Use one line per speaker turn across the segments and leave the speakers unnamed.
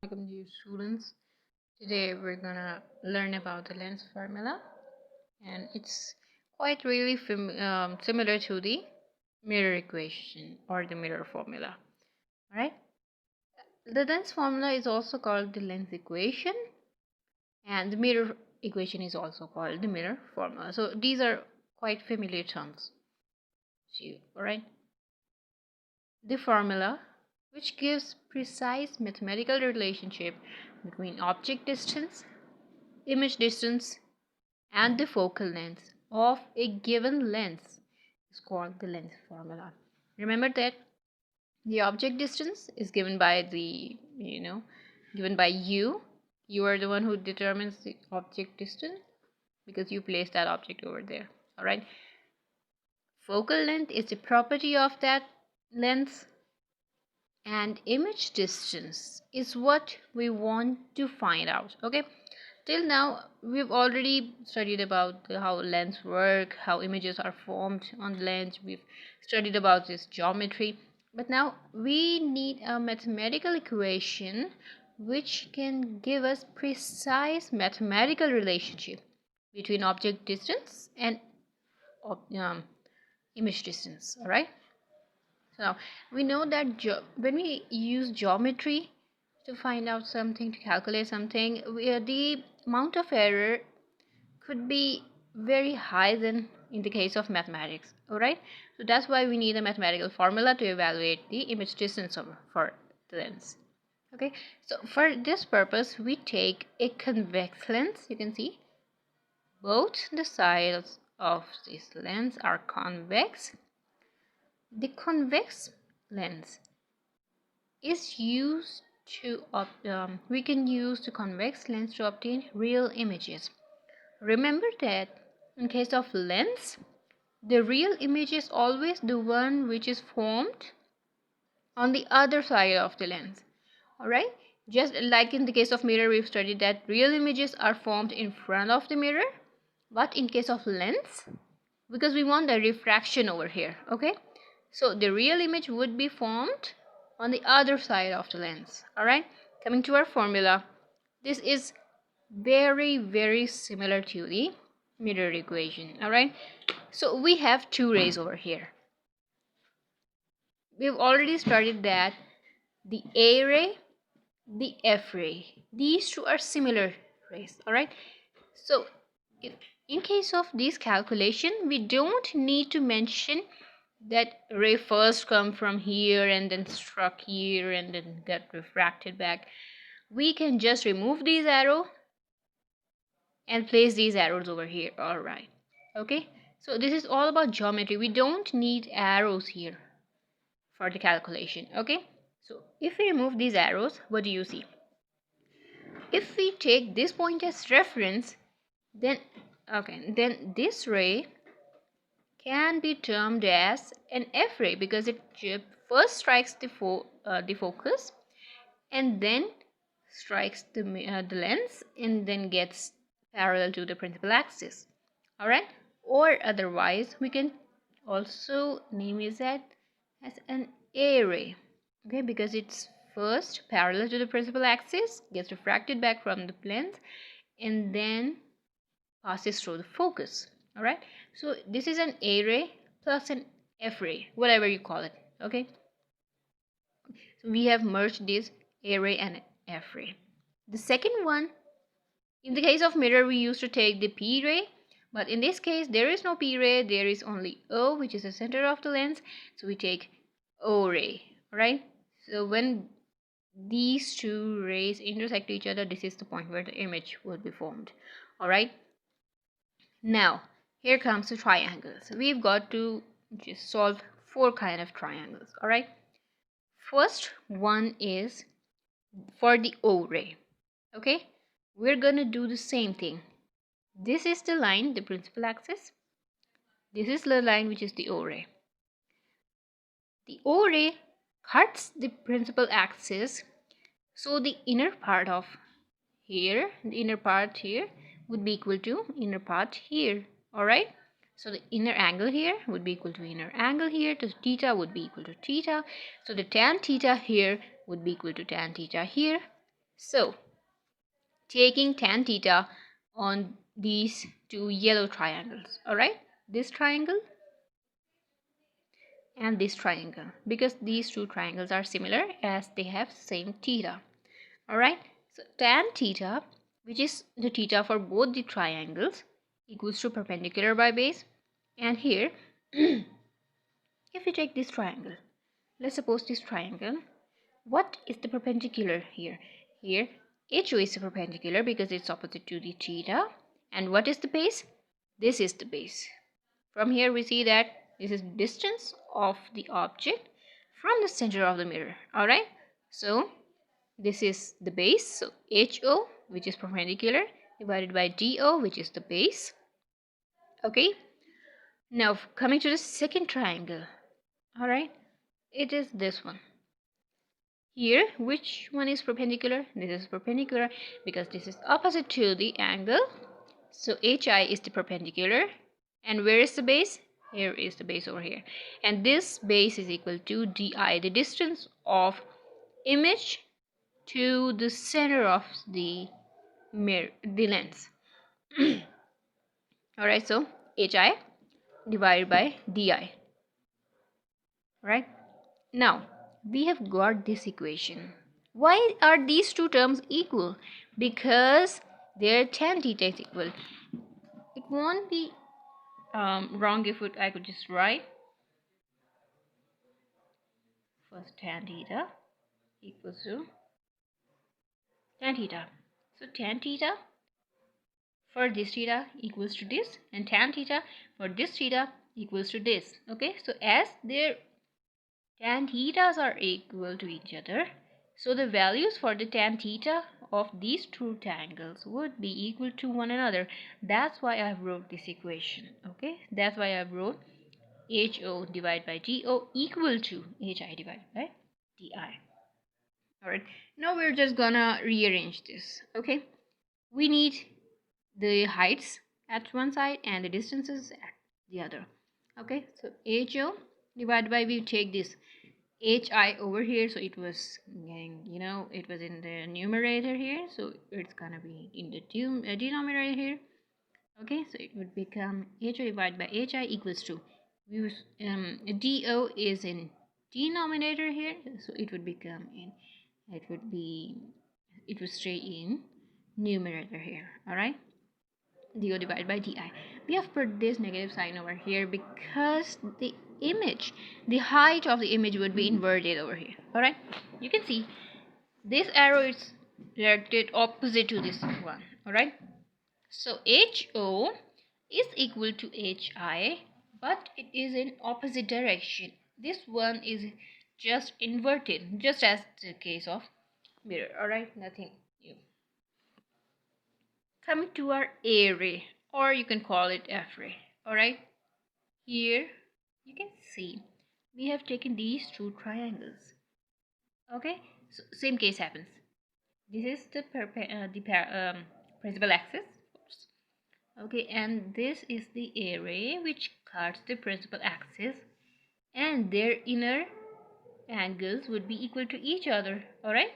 Welcome to you students. Today we're gonna learn about the lens formula, and it's quite really similar to the mirror equation or the mirror formula. Alright, the lens formula is also called the lens equation, and the mirror equation is also called the mirror formula. So these are quite familiar terms to you. Alright, the formula, which gives precise mathematical relationship between object distance, image distance, and the focal length of a given lens, is called the lens formula. Remember that the object distance is given by given by you. You are the one who determines the object distance because you place that object over there. All right. Focal length is the property of that lens, and image distance is what we want to find out. Okay, till now we've already studied about how lens work, how images are formed on the lens. We've studied about this geometry, but now we need a mathematical equation which can give us precise mathematical relationship between object distance and image distance. All right, so we know that when we use geometry to find out something, to calculate something, the amount of error could be very high than in the case of mathematics. Alright, so that's why we need a mathematical formula to evaluate the image distance for the lens. Okay, so for this purpose we take a convex lens. You can see both the sides of this lens are convex. The convex lens is used to we can use the convex lens to obtain real images. Remember that in case of lens, the real image is always the one which is formed on the other side of the lens. Alright, just like in the case of mirror, we've studied that real images are formed in front of the mirror, but in case of lens, because we want the refraction over here. Okay, so the real image would be formed on the other side of the lens. Alright, coming to our formula, this is very similar to the mirror equation. Alright, so we have two rays over here. We've already studied that the A ray, the F ray, these two are similar rays. Alright, so if in case of this calculation, we don't need to mention that ray first come from here and then struck here and then get refracted back. We can just remove these arrows and place these arrows over here. Alright, okay, so this is all about geometry. We don't need arrows here for the calculation. Okay, so if we remove these arrows, what do you see? If we take this point as reference, then this ray can be termed as an F ray because it first strikes the focus and then strikes the lens and then gets parallel to the principal axis. Alright, or otherwise we can also name it as an A ray. Okay, because it's first parallel to the principal axis, gets refracted back from the lens, and then passes through the focus. Alright, so this is an A ray plus an F ray, whatever you call it. Okay, so we have merged this A ray and F ray. The second one, in the case of mirror, we used to take the P ray, but in this case there is no P ray, there is only O, which is the center of the lens, so we take O ray. Alright, so when these two rays intersect each other, this is the point where the image will be formed. Alright, now here comes the triangles. We've got to just solve four kind of triangles. Alright, first one is for the O ray. Okay, we're gonna do the same thing. This is the line, the principal axis. This is the line which is the O ray. The O ray cuts the principal axis, so the inner part of here, the inner part here would be equal to inner part here. Alright, so the inner angle here would be equal to inner angle here. So theta would be equal to theta. So the tan theta here would be equal to tan theta here. So taking tan theta on these two yellow triangles, all right, this triangle and this triangle, because these two triangles are similar as they have same theta. All right, so tan theta, which is the theta for both the triangles, equals to perpendicular by base. And here if we take this triangle, let's suppose this triangle, what is the perpendicular here? Here HO is perpendicular because it's opposite to the theta. And what is the base? This is the base. From here we see that this is distance of the object from the center of the mirror. All right, so this is the base. So HO, which is perpendicular, divided by DO, which is the base. Okay, now coming to the second triangle. All right, it is this one. Here, which one is perpendicular? This is perpendicular because this is opposite to the angle. So HI is the perpendicular. And where is the base? Here is the base over here. And this base is equal to DI, the distance of image to the center of the mirror, the lens. Alright, so HI divided by DI. Right? Now, we have got this equation. Why are these two terms equal? Because their tan theta is equal. It won't be wrong if I could just write first tan theta equals to tan theta. So tan theta for this theta equals to this, and tan theta for this theta equals to this. Okay, so as their tan thetas are equal to each other, so the values for the tan theta of these two triangles would be equal to one another. That's why I wrote this equation. Okay, that's why I wrote HO divided by DO equal to HI divided by DI. Alright, now we're just gonna rearrange this. Okay, we need the heights at one side and the distances at the other. Okay, so HO divided by, we take this HI over here, so it was getting, it was in the numerator here, so it's gonna be in the denominator here. Okay, so it would become HO divided by HI equals to, DO is in denominator here, so it would become in, it would stay in numerator here. All right, DO divided by DI. We have put this negative sign over here because the image, the height of the image would be inverted over here. All right, you can see this arrow is directed opposite to this one. All right, so HO is equal to HI, but it is in opposite direction. This one is just inverted, just as the case of mirror. All right, nothing new. Coming to our A ray, or you can call it F ray. All right, here you can see we have taken these two triangles. Okay, so same case happens. This is the principal axis. Okay, and this is the A ray which cuts the principal axis, and their inner angles would be equal to each other. All right,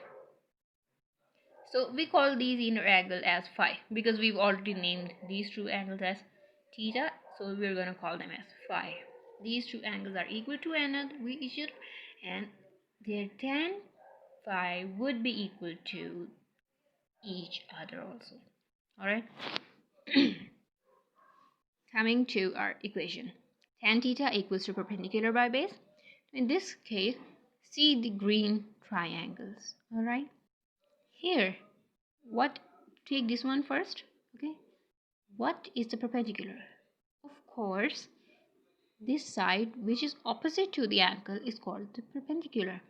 so we call these inner angle as phi because we've already named these two angles as theta, so we're going to call them as phi. These two angles are equal to each other, and their tan phi would be equal to each other also. All right. Coming to our equation, tan theta equals to perpendicular by base. In this case, see the green triangles. All right, here, take this one first. Okay, what is the perpendicular? Of course, this side which is opposite to the angle is called the perpendicular,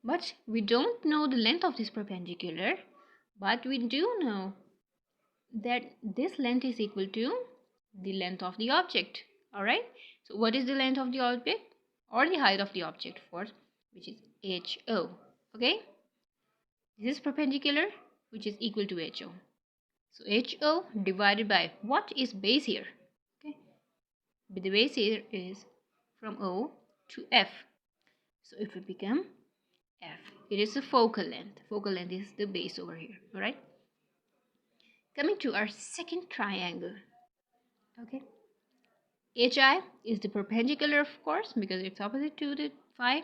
but we don't know the length of this perpendicular, but we do know that this length is equal to the length of the object. All right, so what is the length of the object or the height of the object first, which is HO. Okay, this is perpendicular, which is equal to HO. So HO divided by, what is base here? Okay, but the base here is from O to F, so it would become F. It is the focal length. Focal length is the base over here. All right. Coming to our second triangle. Okay. HI is the perpendicular, of course, because it's opposite to the phi.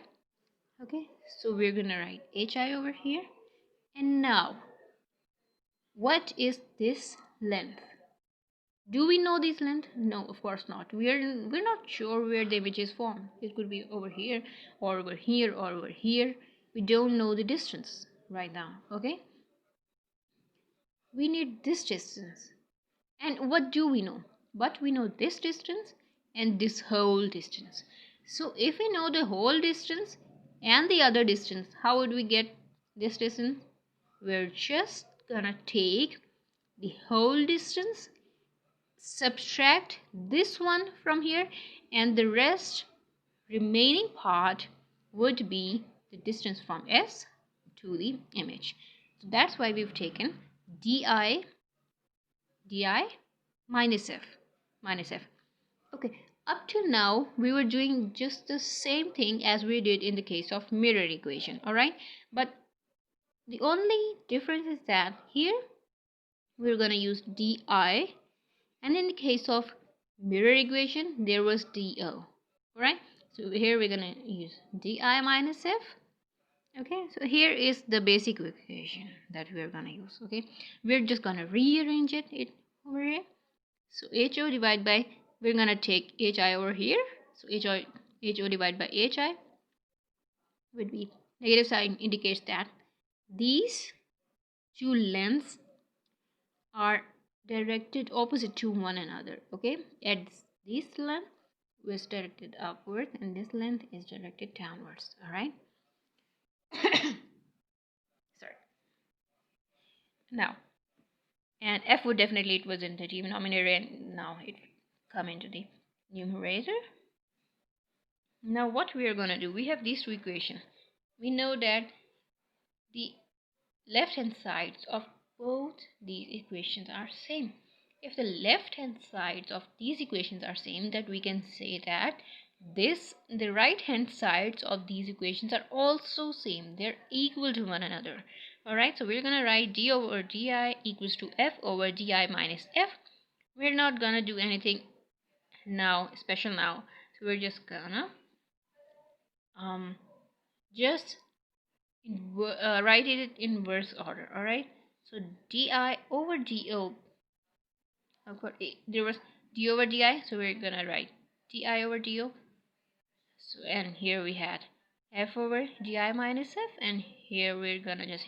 Okay. So we're gonna write HI over here. And now, what is this length? Do we know this length? No, of course not. We're not sure where the image is formed. It could be over here or over here or over here. We don't know the distance right now. Okay. We need this distance. And what do we know? But we know this distance and this whole distance. So if we know the whole distance and the other distance, how would we get this distance? We're just gonna take the whole distance, subtract this one from here, and the rest remaining part would be the distance from S to the image. So that's why we've taken di minus f. Okay, up till now we were doing just the same thing as we did in the case of mirror equation. All right, but the only difference is that here we're going to use di, and in the case of mirror equation there was do. All right, so here we're going to use di minus f. Okay, so here is the basic equation that we're going to use. Okay, we're just going to rearrange it over here. So HO divided by, we're going to take HI over here. So HO divided by HI would be, negative sign indicates that these two lengths are directed opposite to one another. Okay, and this length was directed upward and this length is directed downwards. All right. Sorry. Now, and f would definitely, it was in the denominator and now it come into the numerator. Now what we are going to do, we have these two equations. We know that the left hand sides of both these equations are same. If the left hand sides of these equations are same, that we can say that the right hand sides of these equations are also same. They're equal to one another. Alright, so we're going to write d over di equals to f over di minus f. We're not going to do anything now special now. So we're just gonna just write it in inverse order. All right, so di over do, of course there was d over di, so we're gonna write di over do. So, and here we had f over di minus f, and here we're gonna just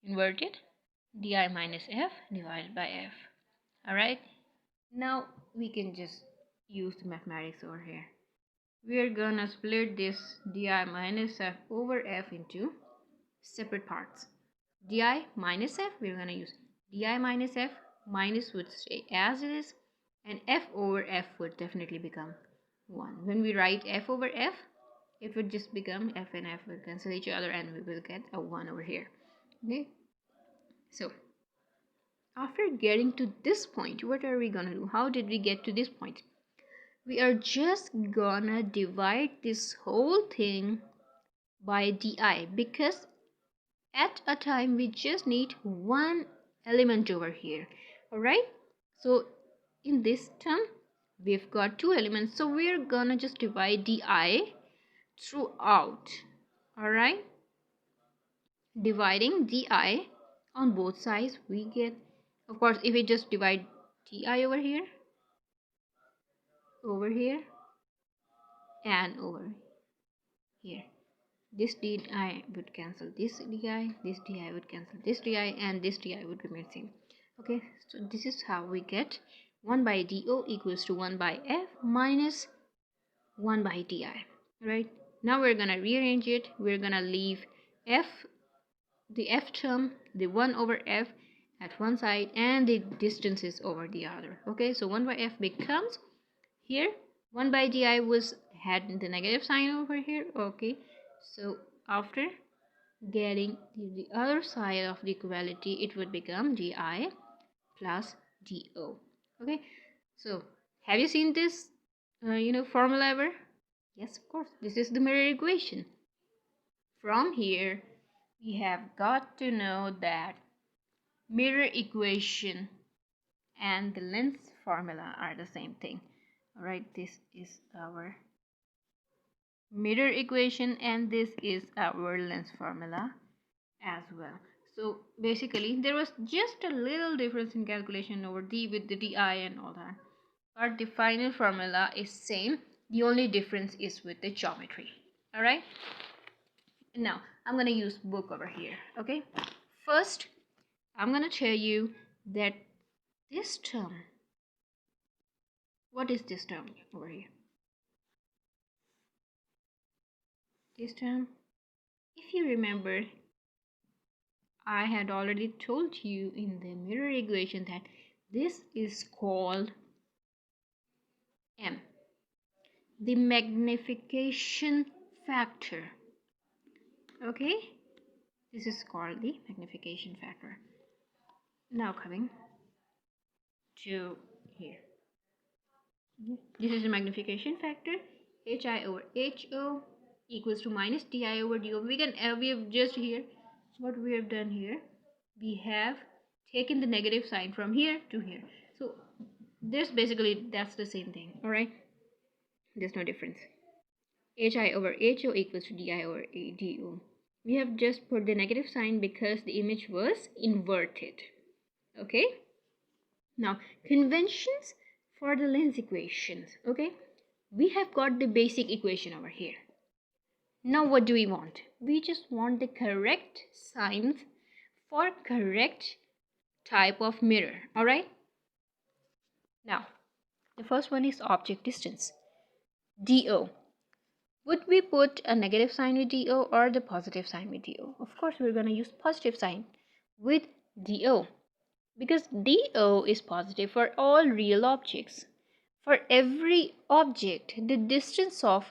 invert it, di minus f divided by f. All right, now we can just use the mathematics over here. We're gonna split this di minus f over f into separate parts. Di minus f, we're gonna use di minus f, minus would stay as it is, and f over f would definitely become 1. When we write f over f, it would just become f and f will cancel each other and we will get a 1 over here. Okay, so after getting to this point, what are we gonna do? How did we get to this point? We are just gonna divide this whole thing by di, because at a time we just need one element over here. All right, so in this term we've got two elements, so we're gonna just divide di throughout. All right, dividing di on both sides, we get, of course, if we just divide di over here and over here, this di would cancel this di, this di would cancel this di, and this di would remain same. Okay, so this is how we get 1 by do equals to 1 by f minus 1 by di. Right, now we're gonna rearrange it. We're gonna leave f, the f term, the 1 over f at one side and the distances over the other. Okay, so 1 by f becomes, here 1 by di was had the negative sign over here. Okay, so after getting the other side of the equality, it would become di plus do. Okay, so have you seen this formula ever? Yes, of course, this is the mirror equation. From here, we have got to know that mirror equation and the length formula are the same thing. All right, this is our mirror equation and this is our length formula as well. So basically there was just a little difference in calculation over d with the di and all that, but the final formula is same. The only difference is with the geometry. All right, now I'm gonna use book over here. Okay, first I'm gonna tell you that this term, what is this term over here? This term, if you remember, I had already told you in the mirror equation that this is called M, the magnification factor. Okay, this is called the magnification factor. Now coming to here, this is the magnification factor. Hi over ho equals to minus di over do. We have just here, what we have done here, we have taken the negative sign from here to here. So this basically, that's the same thing. All right, there's no difference. Hi over ho equals to di over do. We have just put the negative sign because the image was inverted. Okay, now conventions for the length equations. Okay, we have got the basic equation over here. Now what do we want? We just want the correct signs for correct type of mirror. All right, now the first one is object distance, do. Would we put a negative sign with do or the positive sign with do? Of course we're going to use positive sign with do, because do is positive for all real objects. For every object, the distance of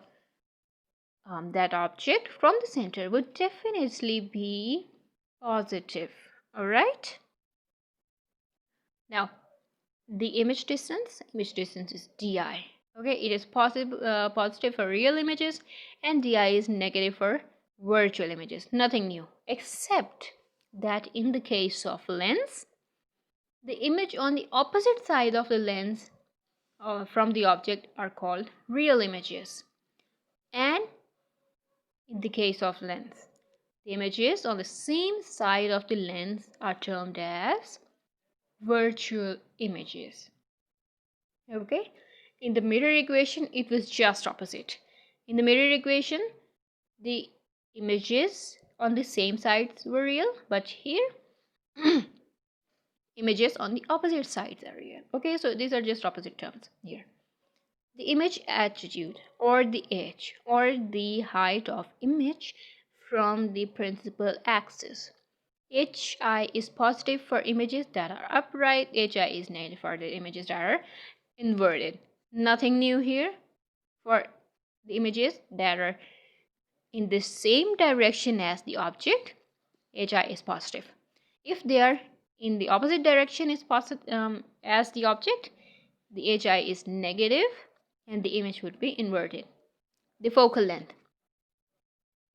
that object from the center would definitely be positive. All right, now the image distance is di. Okay, it is positive for real images and di is negative for virtual images. Nothing new, except that in the case of lens, the image on the opposite side of the lens from the object are called real images, and in the case of lens, the images on the same side of the lens are termed as virtual images. Okay, in the mirror equation it was just opposite. In the mirror equation, the images on the same sides were real, but here images on the opposite sides are real. Okay, so these are just opposite terms here. The image attitude or the edge or the height of image from the principal axis. Hi is positive for images that are upright, hi is negative for the images that are inverted. Nothing new here. For the images that are in the same direction as the object, hi is positive. If they are in the opposite direction as the object, the hi is negative and the image would be inverted. The focal length,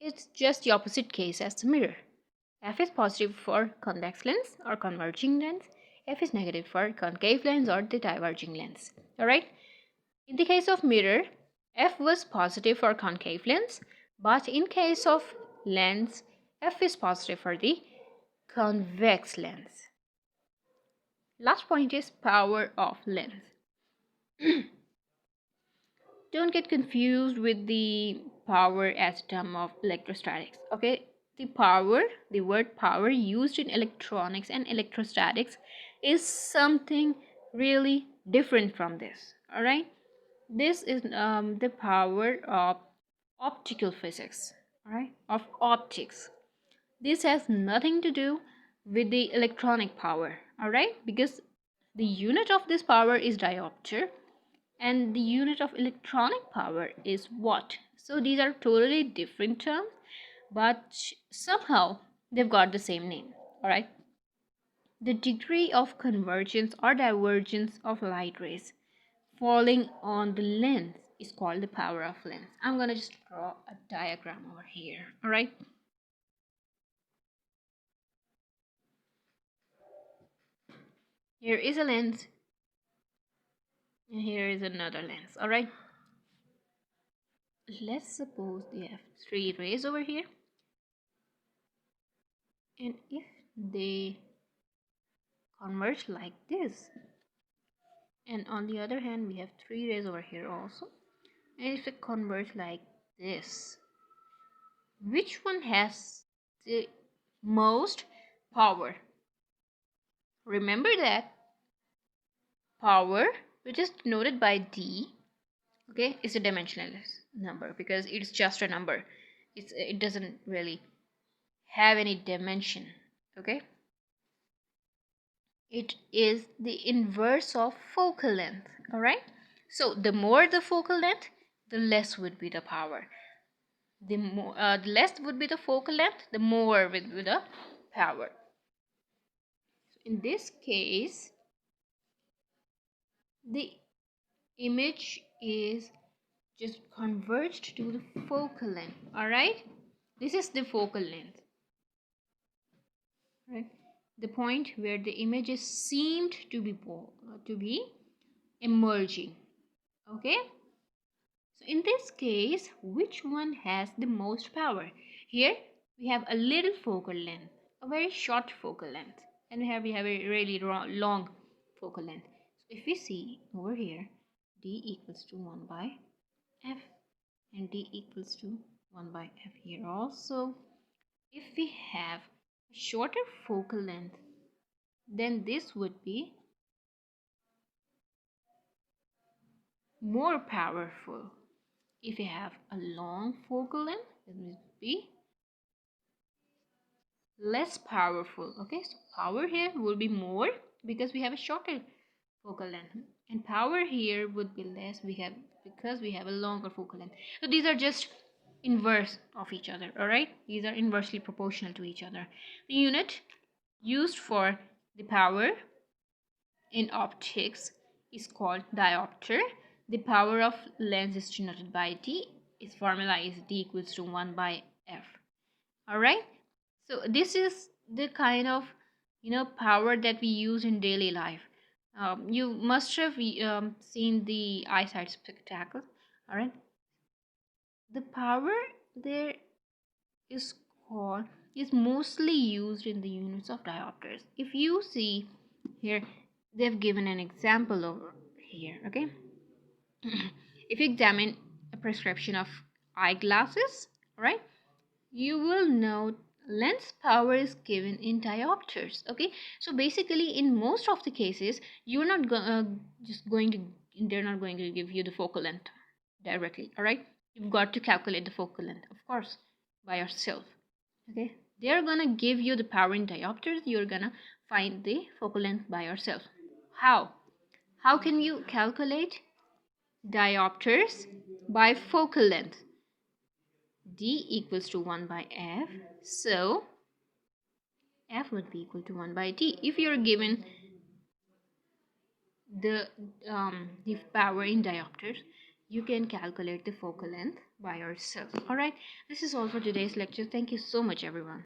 it's just the opposite case as the mirror. F is positive for convex lens or converging lens. F is negative for concave lens or the diverging lens. Alright, in the case of mirror, F was positive for concave lens, but in case of lens, F is positive for the convex lens. Last point is power of lens. Don't get confused with the power as a term of electrostatics. Okay, the word power used in electronics and electrostatics is something really different from this. All right, this is the power of optical physics. All right, of optics. This has nothing to do with the electronic power. All right, because the unit of this power is diopter and the unit of electronic power is watt. So these are totally different terms, but somehow they've got the same name. All right, the degree of convergence or divergence of light rays falling on the lens is called the power of lens. I'm gonna just draw a diagram over here. All right, Here is a lens, and here is another lens. All right. Let's suppose they have three rays over here, and if they converge like this, and on the other hand we have three rays over here also, and if they converge like this, which one has the most power? Remember that power, which is denoted by D, okay, is a dimensionless number because it's just a number. It doesn't really have any dimension, okay. It is the inverse of focal length. All right, so the more the focal length, the less would be the power. The less would be the focal length, the more would be the power. So in this case, the image is just converged to the focal length. All right, this is the focal length, right? The point where the images seemed to be emerging. Okay, so in this case, which one has the most power? Here we have a little focal length, a very short focal length, and we have a really long focal length. So if we see over here, d equals to 1 by f, and d equals to 1 by f here also. If we have a shorter focal length, then this would be more powerful. If you have a long focal length, it would be less powerful. Okay, so power here will be more because we have a shorter focal length, and power here would be less because we have a longer focal length. So these are just inverse of each other. All right, these are inversely proportional to each other. The unit used for the power in optics is called diopter. The power of lens is denoted by D. Its formula is D equals to 1 by F. All right, so this is the kind of power that we use in daily life. You must have seen the eyesight spectacle. All right, the power there is called is mostly used in the units of diopters. If you see here, they've given an example over here. Okay, if you examine a prescription of eyeglasses, all right, you will note lens power is given in diopters. Okay, so basically in most of the cases you're not just going to they're not going to give you the focal length directly. All right, you've got to calculate the focal length, of course, by yourself. Okay, they're gonna give you the power in diopters, you're gonna find the focal length by yourself. How can you calculate diopters by focal length? D equals to 1 by F, so F would be equal to 1 by D. If you're given the power in diopters, you can calculate the focal length by yourself. All right, this is all for today's lecture. Thank you so much, everyone.